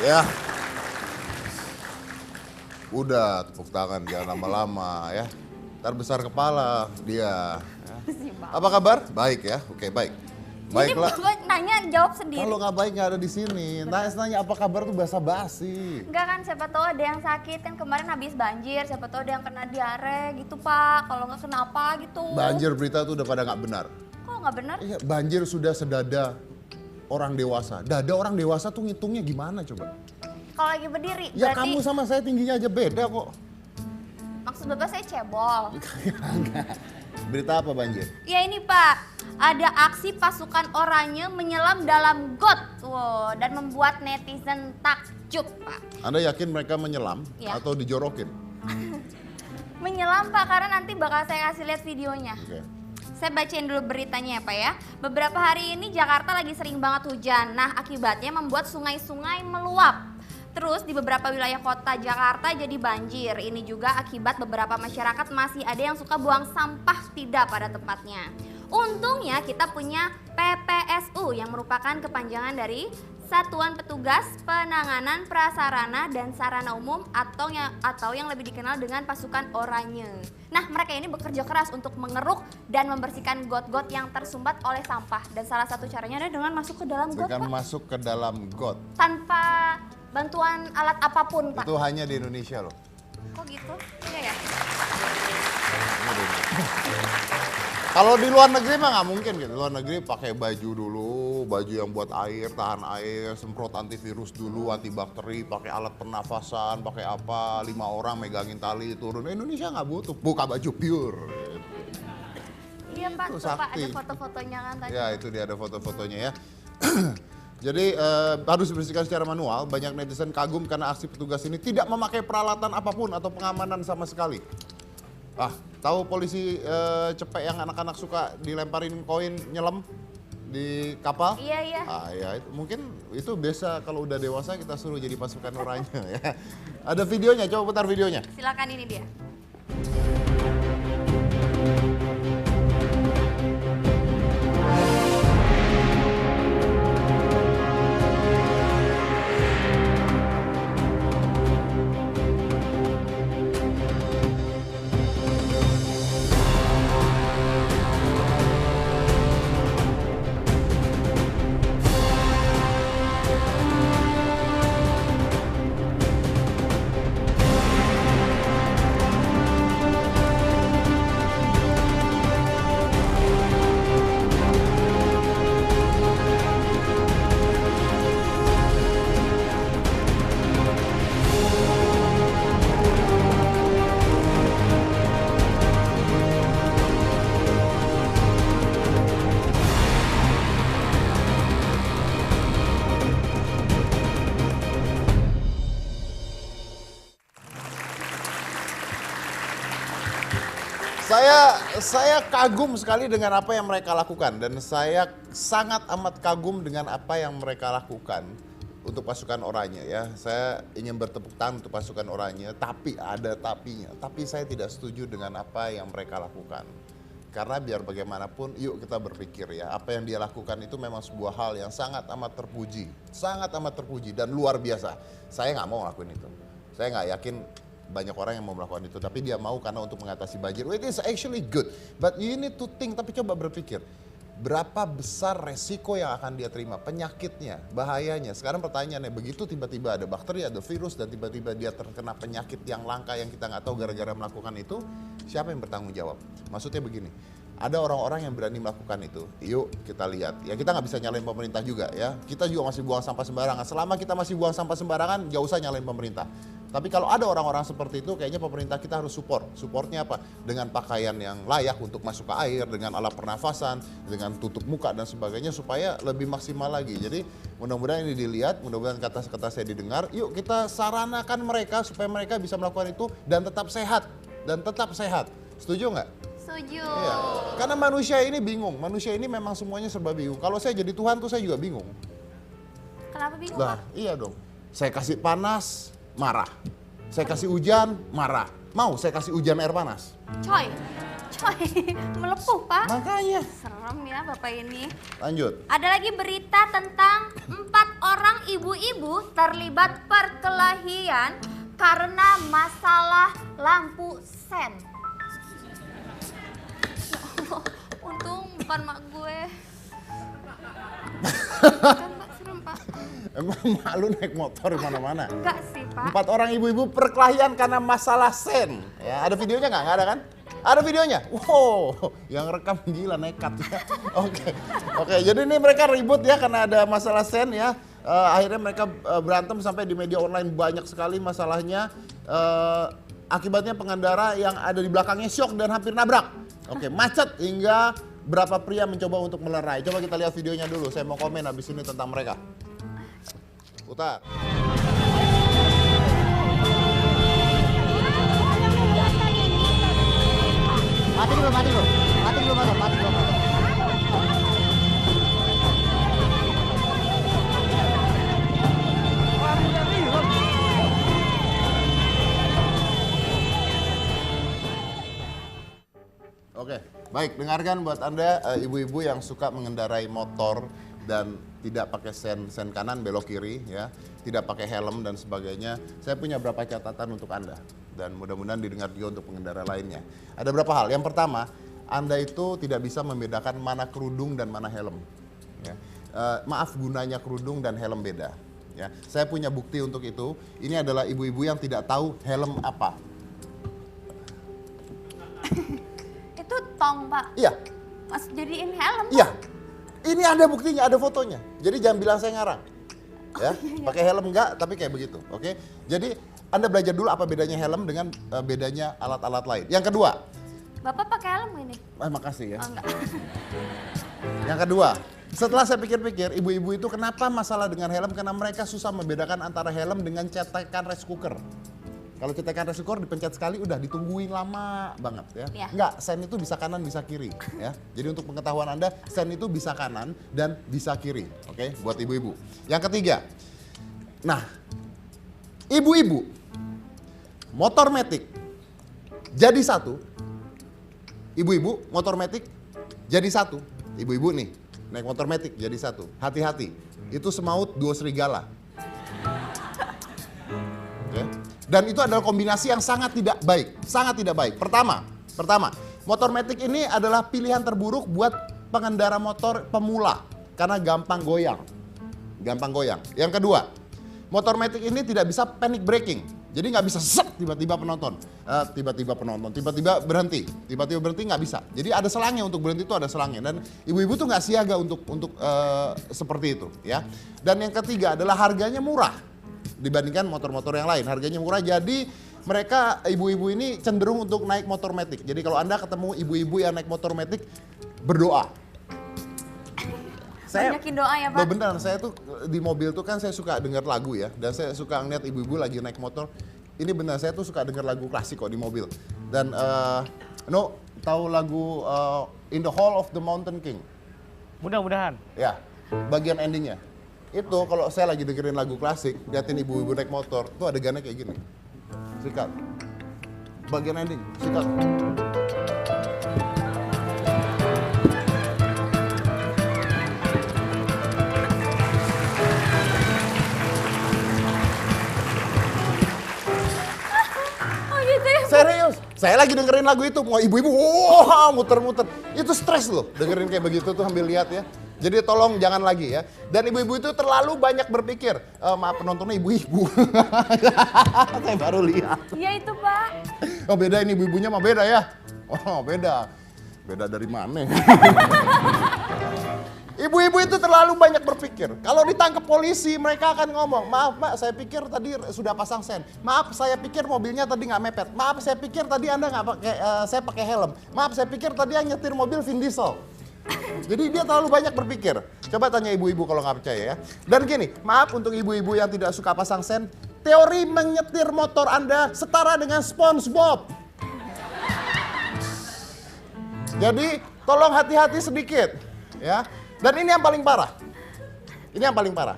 Ya. Udah tepuk tangan, jangan lama-lama ya. Ntar besar kepala dia. Ya. Apa kabar? Baik ya, oke baik. Baiklah. Ini gue nanya jawab sendiri. Kalau nggak baik nggak ada di sini. Nanya apa kabar tuh basa-basi. Enggak kan, siapa tahu ada yang sakit kan kemarin habis banjir, siapa tahu ada yang kena diare gitu Pak. Kalau nggak kenapa gitu. Banjir berita tuh udah pada nggak benar. Kok nggak benar? Iya, banjir sudah sedada orang dewasa. Dada orang dewasa tuh ngitungnya gimana coba? Kalau lagi berdiri, Ya berarti kamu sama saya tingginya aja beda kok. maksud Bapak saya cebol. Berita apa banjir? Ya ini Pak, ada aksi pasukan oranye menyelam dalam got dan membuat netizen takjub Pak. Anda yakin mereka menyelam Ya. atau dijorokin? Menyelam Pak, karena nanti bakal saya kasih lihat videonya. Oke. Saya bacain dulu beritanya ya Pak ya. Beberapa hari ini Jakarta lagi sering banget hujan. Nah akibatnya membuat sungai-sungai meluap. Terus di beberapa wilayah kota Jakarta jadi banjir. Ini juga akibat beberapa masyarakat masih ada yang suka buang sampah tidak pada tempatnya. Untungnya kita punya PPSU yang merupakan kepanjangan dari Satuan Petugas Penanganan Prasarana dan Sarana Umum atau yang lebih dikenal dengan pasukan oranye. Nah, mereka ini bekerja keras untuk mengeruk dan membersihkan got-got yang tersumbat oleh sampah. Dan salah satu caranya adalah dengan masuk ke dalam got, Dengan Pak. masuk ke dalam got. Tanpa bantuan alat apapun, Pak. Itu hanya di Indonesia loh. Kok gitu? Iya ya? Kalau di luar negeri mah nggak mungkin gitu. Luar negeri pakai baju dulu, baju yang buat air, tahan air, semprot antivirus dulu, antibakteri, pakai alat pernafasan, pakai apa, 5 orang megangin tali turun. Indonesia nggak butuh, buka baju pure. Iya Pak, Itu tuh Pak ada sakti. foto-fotonya kan tadi. Ya itu dia ada foto-fotonya ya. Jadi harus dibersihkan secara manual. Banyak netizen kagum karena aksi petugas ini tidak memakai peralatan apapun atau pengamanan sama sekali. Ah, tahu polisi cepek yang anak-anak suka dilemparin koin nyelam di kapal? Iya, iya. Ah ya, itu, mungkin itu biasa kalau udah dewasa kita suruh jadi pasukan oranye ya. Ada videonya, coba putar videonya. Silakan ini dia. Saya kagum sekali dengan apa yang mereka lakukan dan saya sangat amat kagum dengan apa yang mereka lakukan untuk pasukan oranye ya. Saya ingin bertepuk tangan untuk pasukan oranye, tapi ada tapinya. Tapi saya tidak setuju dengan apa yang mereka lakukan. Karena biar bagaimanapun, yuk kita berpikir ya, apa yang dia lakukan itu memang sebuah hal yang sangat amat terpuji dan luar biasa. Saya nggak mau ngelakuin itu. Saya nggak yakin banyak orang yang mau melakukan itu, tapi dia mau karena untuk mengatasi banjir. It is actually good, but you need to think. Tapi coba berpikir, berapa besar resiko yang akan dia terima, penyakitnya, bahayanya. Sekarang pertanyaannya, begitu tiba-tiba ada bakteri, ada virus, dan tiba-tiba dia terkena penyakit yang langka yang kita nggak tahu gara-gara melakukan itu, siapa yang bertanggung jawab? Maksudnya begini, ada orang-orang yang berani melakukan itu. Yuk kita lihat, ya kita nggak bisa nyalain pemerintah juga ya. Kita juga masih buang sampah sembarangan. Selama kita masih buang sampah sembarangan, nggak usah nyalain pemerintah. Tapi kalau ada orang-orang seperti itu, kayaknya pemerintah kita harus support. Supportnya apa? Dengan pakaian yang layak untuk masuk ke air, dengan alat pernafasan, dengan tutup muka dan sebagainya supaya lebih maksimal lagi. Jadi mudah-mudahan ini dilihat, mudah-mudahan kata-kata saya didengar. Yuk kita saranakan mereka supaya mereka bisa melakukan itu dan tetap sehat. Setuju nggak? Setuju. Iya. Karena manusia ini bingung. Manusia ini memang semuanya serba bingung. Kalau saya jadi Tuhan tuh saya juga bingung. Kenapa bingung Nah, Pak? iya dong. Saya kasih panas, marah. Saya kasih hujan, marah. Mau saya kasih hujan air panas? Coy, Coy, melepuh Pak. Makanya. Serem ya Bapak ini. Lanjut. Ada lagi berita tentang 4 orang ibu-ibu terlibat perkelahian karena masalah lampu sen. Ya Allah, untung bukan mak gue. Kan Pak, serem Pak. Emang malu naik motor di mana-mana? Enggak sih Pak. 4 orang ibu-ibu perkelahian karena masalah sen. Ya, ada videonya nggak? Nggak ada kan? Ada videonya? Wow, yang rekam gila nekat ya. Oke, jadi ini mereka ribut ya karena ada masalah sen ya. Akhirnya mereka berantem sampai di media online banyak sekali masalahnya. Akibatnya pengendara yang ada di belakangnya syok dan hampir nabrak. Oke, macet hingga berapa pria mencoba untuk melerai. Coba kita lihat videonya dulu. Saya mau komen habis ini tentang mereka. Putar. Mati dulu, mati dulu. Mati dulu, motor, mati dulu, motor. Oke, baik, dengarkan buat Anda ibu-ibu yang suka mengendarai motor dan tidak pakai sen kanan belok kiri ya, tidak pakai helm dan sebagainya. Saya punya beberapa catatan untuk Anda dan mudah-mudahan didengar juga untuk pengendara lainnya. Ada beberapa hal. Yang pertama, Anda itu tidak bisa membedakan mana kerudung dan mana helm. Ya. Maaf, gunanya kerudung dan helm beda. Ya. Saya punya bukti untuk itu. Ini adalah ibu-ibu yang tidak tahu helm apa. Itu tong Pak. Iya. Mas jadiin helm. Iya. Ini ada buktinya, ada fotonya. Jadi jangan bilang saya ngarang. Ya, pakai helm enggak, tapi kayak begitu. Oke. Jadi Anda belajar dulu apa bedanya helm dengan bedanya alat-alat lain. Yang kedua. Bapak pakai helm ini? Makasih ya. Oh, enggak. Yang kedua, setelah saya pikir-pikir, ibu-ibu itu kenapa masalah dengan helm? Karena mereka susah membedakan antara helm dengan cetakan rice cooker. Kalau cetakan rice cooker dipencet sekali udah ditungguin lama banget ya. Iya. Enggak, sen itu bisa kanan bisa kiri ya. Jadi untuk pengetahuan Anda, sen itu bisa kanan dan bisa kiri. Oke, buat ibu-ibu. Yang ketiga. Nah, ibu-ibu motor matic jadi satu. Ibu-ibu motor matic jadi satu. Ibu-ibu nih naik motor matic jadi satu. Hati-hati. Itu semaut dua serigala. Oke. Dan itu adalah kombinasi yang sangat tidak baik, sangat tidak baik. Pertama, motor matic ini adalah pilihan terburuk buat pengendara motor pemula karena gampang goyang. Gampang goyang. Yang kedua, motor matic ini tidak bisa panic braking. Jadi nggak bisa set tiba-tiba berhenti nggak bisa. Jadi ada selangnya untuk berhenti itu ada selangnya dan ibu-ibu tuh nggak siaga untuk seperti itu ya. Dan yang ketiga adalah harganya murah dibandingkan motor-motor yang lain. Harganya murah jadi mereka ibu-ibu ini cenderung untuk naik motor matic. Jadi kalau Anda ketemu ibu-ibu yang naik motor matic, berdoa. Banyakin doa ya Pak. Beneran, saya tuh di mobil tuh kan saya suka dengar lagu ya. Dan saya suka ngeliat ibu-ibu lagi naik motor. Ini benar, saya tuh suka dengar lagu klasik kok di mobil. Dan tahu lagu In the Hall of the Mountain King? Mudah-mudahan. Ya, bagian endingnya. Itu kalau saya lagi dengerin lagu klasik, liatin ibu-ibu naik motor, tuh adegannya kayak gini. Sikat. Bagian ending, sikat. Oh gitu ya? Serius, saya lagi dengerin lagu itu, mau ibu-ibu, wah muter-muter. Itu stres loh, dengerin kayak begitu tuh sambil lihat ya. Jadi tolong jangan lagi ya. Dan ibu-ibu itu terlalu banyak berpikir. Maaf penontonnya ibu-ibu. Saya baru lihat. Iya itu Pak. Oh beda ini ibu-ibunya mah beda ya. Oh beda. Beda dari mana? Ibu-ibu itu terlalu banyak berpikir. Kalau ditangkap polisi mereka akan ngomong, maaf Mbak saya pikir tadi sudah pasang sen. Maaf saya pikir mobilnya tadi nggak mepet. Maaf saya pikir tadi Anda nggak pakai, saya pakai helm. Maaf saya pikir tadi yang nyetir mobil Vin Diesel. Jadi dia terlalu banyak berpikir. Coba tanya ibu-ibu kalau nggak percaya ya. Dan gini, maaf untuk ibu-ibu yang tidak suka pasang sen, teori menyetir motor Anda setara dengan SpongeBob. Jadi tolong hati-hati sedikit, ya. Dan ini yang paling parah. Ini yang paling parah.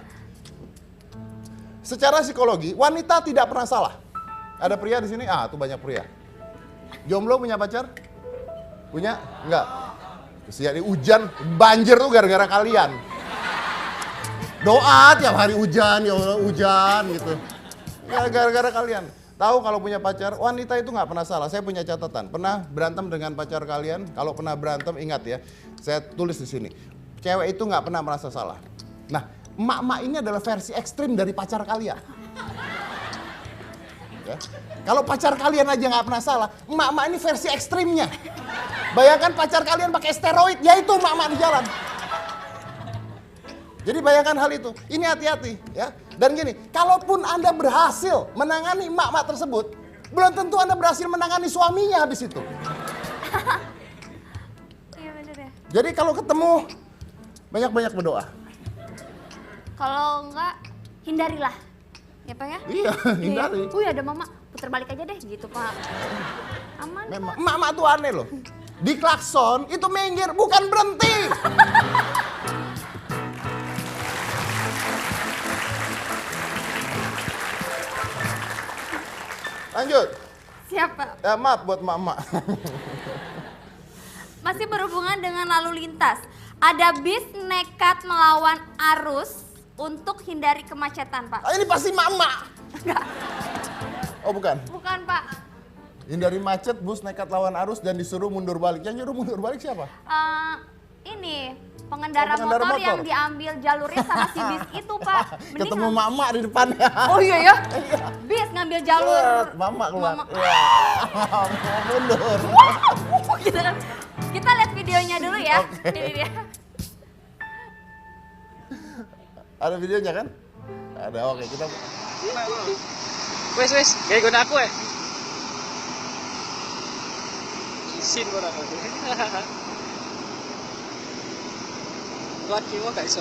Secara psikologi, wanita tidak pernah salah. Ada pria di sini? Ah, tuh banyak pria. Jomblo punya pacar? Punya? Enggak. Jadi hujan, banjir tuh gara-gara kalian. Doa tiap hari hujan, ya Allah hujan gitu. Ya gara-gara kalian. Tahu kalau punya pacar, wanita itu nggak pernah salah. Saya punya catatan. Pernah berantem dengan pacar kalian? Kalau pernah berantem, ingat ya. Saya tulis di sini. Cewek itu nggak pernah merasa salah. Nah, emak-emak ini adalah versi ekstrim dari pacar kalian. Ya. Kalau pacar kalian aja nggak pernah salah, emak-emak ini versi ekstrimnya. Bayangkan pacar kalian pakai steroid, yaitu emak-emak di jalan. Jadi bayangkan hal itu. Ini hati-hati ya. Dan gini, kalaupun Anda berhasil menangani emak-emak tersebut, belum tentu Anda berhasil menangani suaminya habis itu. Iya bener ya. Jadi kalau ketemu, banyak-banyak berdoa. Kalau enggak, hindarilah. Ya Pak ya? Iya, hindari. Wih ada mama, puter balik aja deh gitu Pak. Aman Memang, Pak. emak-emak tuh aneh loh. Di klakson itu minggir, bukan berhenti. Lanjut. Siapa? Ya, maaf buat emak-emak. Masih berhubungan dengan lalu lintas. Ada bis nekat melawan arus untuk hindari kemacetan Pak. Ah, ini pasti emak-emak. Enggak, Oh bukan. bukan Pak. Hindari macet, bus nekat lawan arus dan disuruh mundur balik. Yang nyuruh mundur balik siapa? Ini pengendara, pengendara motor, motor. yang diambil jalurnya sama si bis itu Pak. Mending Ketemu emak-emak di depannya. Oh iya ya, bis ngambil jalur. Mama keluar. Mama. Iya. Mau mundur. Kita lihat videonya dulu ya. Oke. Ini dia. Ada videonya kan? Ada, oke kita. Wes, gaya guna aku eh. Isin mo na ako. Buat mo ka iso.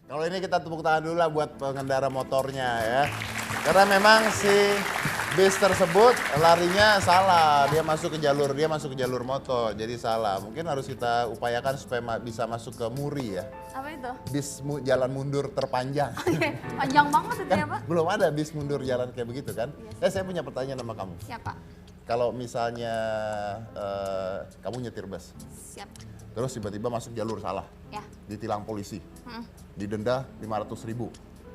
Kalau ini kita tepuk tangan dulu lah buat pengendara motornya ya. Karena memang si bis tersebut larinya salah, dia masuk ke jalur motor, jadi salah. Mungkin harus kita upayakan supaya bisa masuk ke Muri ya. Apa itu? Bis jalan mundur terpanjang. Panjang banget itu ya Pak. Belum ada bis mundur jalan kayak begitu kan? Saya punya pertanyaan sama kamu. Siapa? Kalau misalnya kamu nyetir bus, Siap. terus tiba-tiba masuk jalur salah, Ya. ditilang polisi, Hmm. didenda 500.000.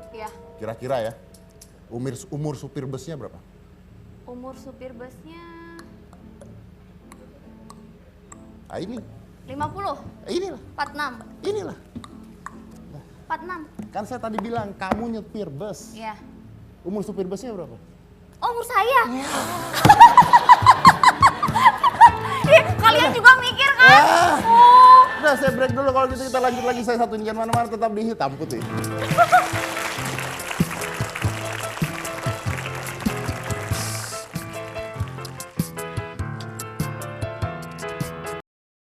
Ya. Kira-kira ya, umur supir busnya berapa? Umur supir busnya Ah ini, 50, inilah, 46, inilah. 46. Kan saya tadi bilang kamu nyetir bus. Ya. Umur supir busnya berapa? Oh, umur saya. Ih, kalian juga mikir kan? Ah. Oh. Udah saya break dulu, kalau gitu kita lanjut lagi. Saya satuin jangan mana-mana, tetap di Hitam Putih.